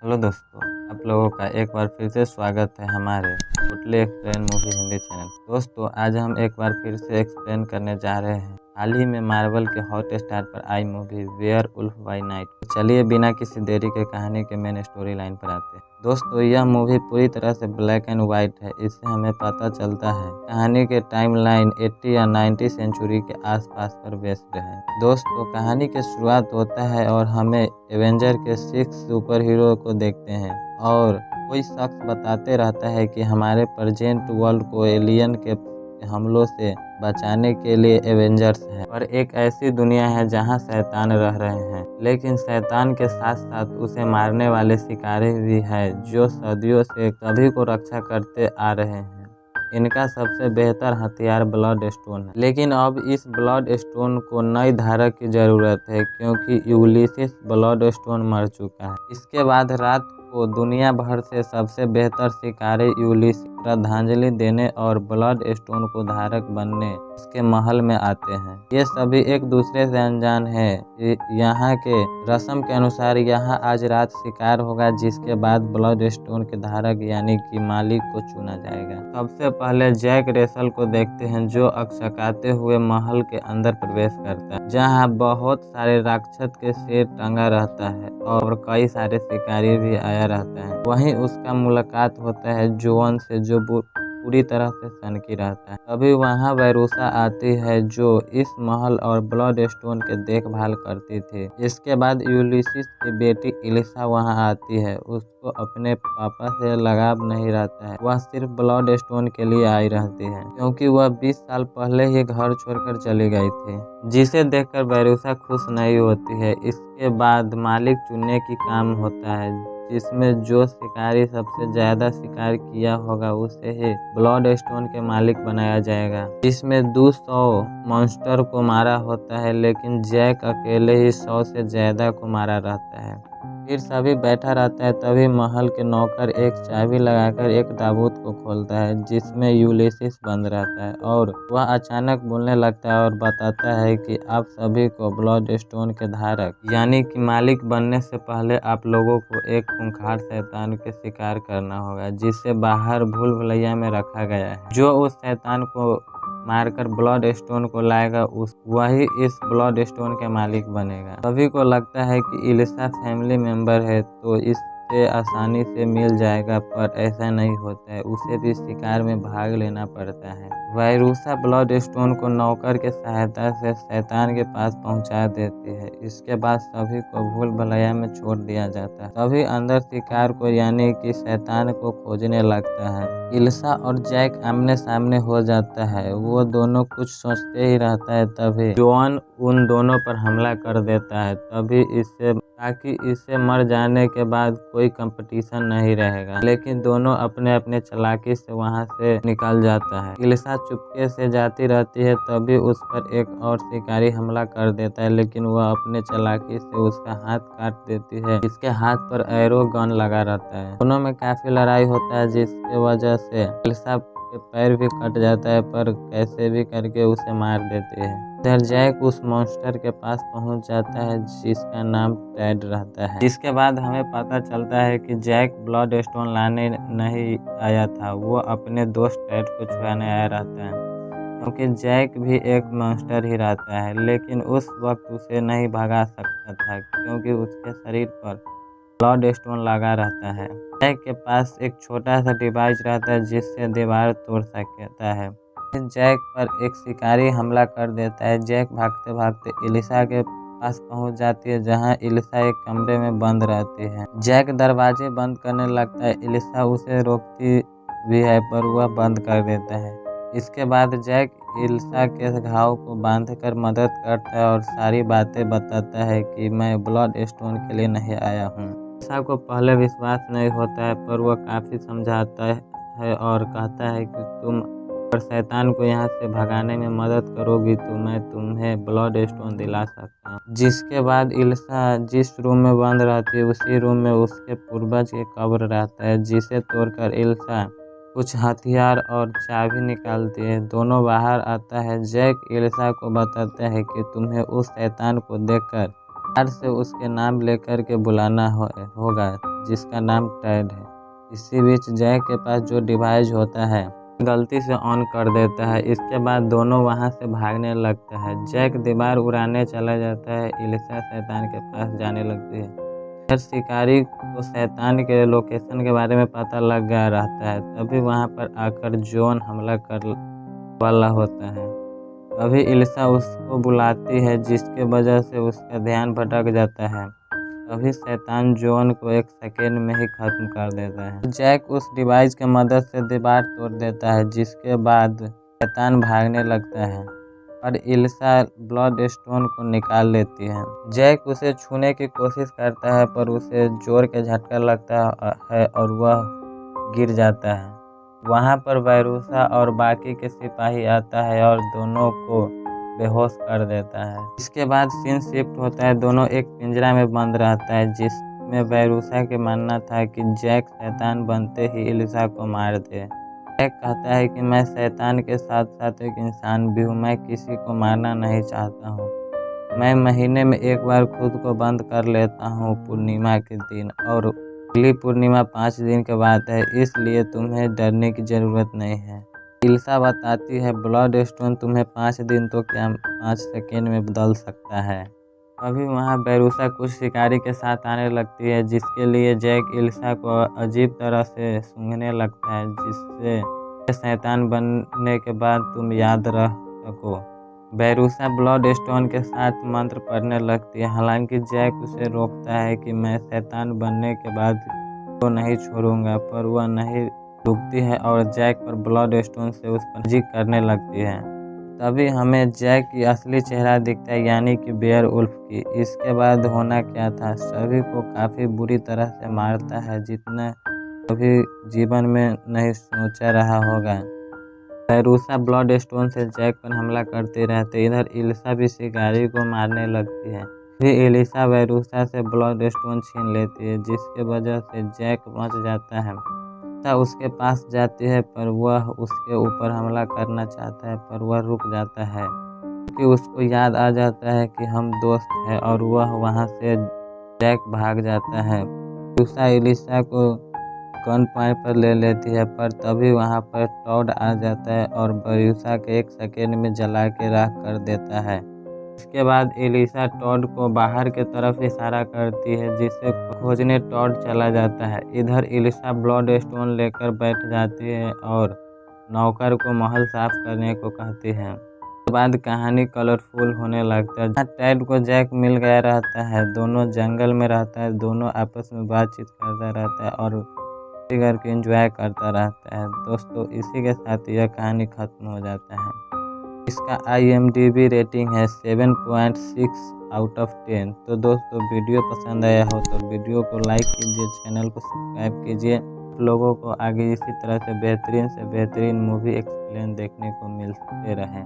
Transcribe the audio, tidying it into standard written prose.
Hello दोस्तों, आप लोगों का एक बार फिर से स्वागत है हमारे totally explain movie Hindi channel. दोस्तों, आज हम एक बार फिर से एक्सप्लेन करने जा रहे हैं हाल ही में मार्वल के हॉट स्टार पर आई मूवी वेयरवुल्फ बाय नाइट। तो चलिए बिना किसी देरी के कहानी के मेन स्टोरी लाइन पर आते हैं। दोस्तों, यह मूवी पूरी तरह से ब्लैक एंड व्हाइट है। इससे हमें पता चलता है कहानी के टाइमलाइन 80 या 90 सेंचुरी के आसपास पर बेस्ड है। दोस्तों, कहानी की शुरुआत होता है और हमें एवेंजर के 6 सुपर हीरो को देखते हैं और कोई शख्स बताते रहता है कि हमारे प्रेजेंट वर्ल्ड को एलियन के हमलों से बचाने के लिए एवेंजर्स है और एक ऐसी दुनिया है जहां शैतान रह रहे हैं, लेकिन शैतान के साथ साथ उसे मारने वाले शिकारी भी है जो सदियों से सभी को रक्षा करते आ रहे हैं। इनका सबसे बेहतर हथियार ब्लड स्टोन है, लेकिन अब इस ब्लड स्टोन को नई धारक की जरूरत है क्योंकि यूलिसिस ब्लड स्टोन मर चुका है। इसके बाद रात को दुनिया भर से सबसे बेहतर शिकारी यूलिसिस श्रद्धांजलि देने और ब्लड स्टोन को धारक बनने उसके महल में आते हैं। ये सभी एक दूसरे से अनजान है। यहाँ के रस्म के अनुसार यहाँ आज रात शिकार होगा, जिसके बाद ब्लड स्टोन के धारक यानी कि मालिक को चुना जाएगा। सबसे पहले जैक रेसल को देखते हैं जो अकसकाते हुए महल के अंदर प्रवेश करता है, जहाँ बहुत सारे राक्षस के सिर टंगा रहता है और कई सारे शिकारी भी आया रहता है। वहीं उसका मुलाकात होता है जोन से जो पूरी तरह से सनकी रहता है। तभी वहां वैरूसा आती है जो इस महल और ब्लड स्टोन के देखभाल करती थी। इसके बाद यूलिसिस की बेटी इलिसा वहां आती है। उसको अपने पापा से लगाव नहीं रहता है, वह सिर्फ ब्लड स्टोन के लिए आई रहती है क्योंकि वह 20 साल पहले ही घर छोड़कर चली गई थी, जिसे देखकर वैरूसा खुश नहीं होती है। इसके बाद मालिक चुनने की काम होता है, जिसमें जो शिकारी सबसे ज्यादा शिकार किया होगा उसे ही ब्लड स्टोन के मालिक बनाया जाएगा। इसमें 200 मॉन्स्टर को मारा होता है, लेकिन जैक अकेले ही 100 से ज्यादा को मारा रहता है। फिर सभी बैठा रहता है, तभी महल के नौकर एक चाबी लगाकर एक ताबूत को खोलता है जिसमें यूलिसिस बंद रहता है और वह अचानक बोलने लगता है और बताता है कि आप सभी को ब्लड स्टोन के धारक यानी कि मालिक बनने से पहले आप लोगों को एक खूंखार शैतान के शिकार करना होगा, जिसे बाहर भूल भुलैया में रखा गया है। जो उस शैतान को मारकर ब्लड स्टोन को लाएगा वही इस ब्लड स्टोन के मालिक बनेगा। सभी को लगता है कि इलिसा फैमिली मेंबर है तो इससे आसानी से मिल जाएगा, पर ऐसा नहीं होता है। उसे भी शिकार में भाग लेना पड़ता है। वैरूसा ब्लड स्टोन को नौकर के सहायता से शैतान के पास पहुंचा देती है। इसके बाद सभी को भूल भुलैया में छोड़ दिया जाता है। तभी अंदर शिकार को यानी कि शैतान को खोजने लगता है। इलिसा और जैक आमने सामने हो जाता है। वो दोनों कुछ सोचते ही रहता है, तभी जोन उन दोनों पर हमला कर देता है ताकि इससे मर जाने के बाद कोई कंपटीशन नहीं रहेगा, लेकिन दोनों अपने अपने चालाकी से वहां से निकल जाता है। इलिसा चुपके से जाती रहती है, तभी उस पर एक और शिकारी हमला कर देता है, लेकिन वह अपने चालाकी से उसका हाथ काट देती है। इसके हाथ पर एरो गन लगा रहता है। दोनों में काफी लड़ाई होता है, जिसके वजह से इलिसा के पैर भी कट जाता है, पर कैसे भी करके उसे मार देते हैं। इधर जैक उस मॉन्स्टर के पास पहुंच जाता है जिसका नाम टैड रहता है। इसके बाद हमें पता चलता है कि जैक ब्लड स्टोन लाने नहीं आया था, वो अपने दोस्त टैड को छुड़ाने आया रहता है, क्योंकि जैक भी एक मॉन्स्टर ही रहता है, लेकिन उस वक्त उसे नहीं भगा सकता था क्योंकि उसके शरीर पर ब्लड स्टोन लगा रहता है। जैक के पास एक छोटा सा डिवाइस रहता है जिससे दीवार तोड़ सकता है। जैक पर एक शिकारी हमला कर देता है। जैक भागते भागते इलिसा के पास पहुंच जाती है, जहां इलिसा एक कमरे में बंद रहती है। जैक दरवाजे बंद करने लगता है। इलिसा उसे रोकती भी है, पर वह बंद कर देता है। इसके बाद जैक इलिसा के घाव को बांधकर मदद करता है और सारी बातें बताता है कि मैं ब्लड स्टोन के लिए नहीं आया हूँ। इलिसा को पहले विश्वास नहीं होता है, पर वह काफी समझाता है और कहता है कि तुम और शैतान को यहाँ से भगाने में मदद करोगी तो मैं तुम्हें ब्लड स्टोन दिला सकता हूँ। जिसके बाद इलिसा जिस रूम में बंद रहती है उसी रूम में उसके पूर्वज के कब्र रहता है, जिसे तोड़कर इलिसा कुछ हथियार और चाबी निकालती है। दोनों बाहर आता है। जैक इलिसा को बताता है कि तुम्हें उस शैतान को देखकर प्यार से उसके नाम लेकर के बुलाना होगा, जिसका नाम टैड है। इसी बीच जैक के पास जो डिवाइस होता है गलती से ऑन कर देता है। इसके बाद दोनों वहां से भागने लगते हैं। जैक दीवार उड़ाने चला जाता है। एलिसा शैतान के पास जाने लगती है। फिर शिकारी को शैतान के लोकेशन के बारे में पता लग गया रहता है। तभी वहां पर आकर जॉन हमला कर वाला होता है। तभी एलिसा उसको बुलाती है, जिसके वजह से उसका ध्यान भटक जाता है। तभी शैतान जॉन को 1 सेकेंड में ही खत्म कर देता है। जैक उस डिवाइस की मदद से दीवार तोड़ देता है, जिसके बाद शैतान भागने लगता है और एलिसा ब्लड स्टोन को निकाल लेती है। जैक उसे छूने की कोशिश करता है, पर उसे जोर के झटका लगता है और वह गिर जाता है। वहां पर बैरूसा और बाकी के सिपाही आता है और दोनों को बेहोश कर देता है। इसके बाद सीन शिफ्ट होता है। दोनों एक पिंजरा में बंद रहता है, जिसमें बैरूसा के मानना था कि जैक शैतान बनते ही एलिसा को मार दे। जैक कहता है कि मैं शैतान के साथ साथ एक इंसान भी हूँ। मैं किसी को मारना नहीं चाहता हूँ। मैं महीने में 1 बार खुद को बंद कर लेता हूँ, पूर्णिमा के दिन, और अगली पूर्णिमा 5 दिन के बाद है, इसलिए तुम्हें डरने की जरूरत नहीं है। एलिसा बताती है ब्लड स्टोन तुम्हें 5 दिन तो क्या 5 सेकेंड में बदल सकता है। अभी वहाँ बैरूसा कुछ शिकारी के साथ आने लगती है, जिसके लिए जैक एलिसा को अजीब तरह से सूंघने लगता है, जिससे शैतान बनने के बाद तुम याद रह सको। बैरूसा ब्लड स्टोन के साथ मंत्र पढ़ने लगती है। हालांकि जैक उसे रोकता है कि मैं शैतान बनने के बाद को नहीं छोड़ूंगा, पर वह नहीं रुकती है और जैक पर ब्लड स्टोन से उस पर जिक करने लगती है। तभी हमें जैक की असली चेहरा दिखता है, यानी कि बेयरवुल्फ की। इसके बाद होना क्या था, सभी को काफ़ी बुरी तरह से मारता है, जितना कभी जीवन में नहीं सोचा रहा होगा। बैरूसा ब्लड स्टोन से जैक पर हमला करते रहते। इधर एलिसा भी शिकारी को मारने लगती है। फिर एलिसा बैरूसा से ब्लड स्टोन छीन लेती है, जिसके वजह से जैक बच जाता है। एलिसा उसके पास जाती है, पर वह उसके ऊपर हमला करना चाहता है, पर वह रुक जाता है क्योंकि उसको याद आ जाता है कि हम दोस्त हैं, और वह वहां से जैक भाग जाता है। बैरूसा एलिसा को गन पॉइंट पर ले लेती है, पर तभी वहां पर टॉड आ जाता है और बैरूसा के 1 सेकेंड में जला के राख कर देता है। इसके बाद एलिसा टॉड को बाहर की तरफ इशारा करती है, जिसे खोजने टॉड चला जाता है। इधर एलिसा ब्लड स्टोन लेकर बैठ जाती है और नौकर को महल साफ करने को कहती है। इसके बाद कहानी कलरफुल होने लगता है। जहाँ टैड को जैक मिल गया रहता है, दोनों जंगल में रहता है, दोनों आपस में बातचीत करता रहता है और करके एंजॉय करता रहता है। दोस्तों, इसी के साथ यह कहानी खत्म हो जाता है। इसका IMDb रेटिंग है 7.6 आउट ऑफ 10। तो दोस्तों, वीडियो पसंद आया हो तो वीडियो को लाइक कीजिए, चैनल को सब्सक्राइब कीजिए। लोगों को आगे इसी तरह से बेहतरीन मूवी एक्सप्लेन देखने को मिलते रहें।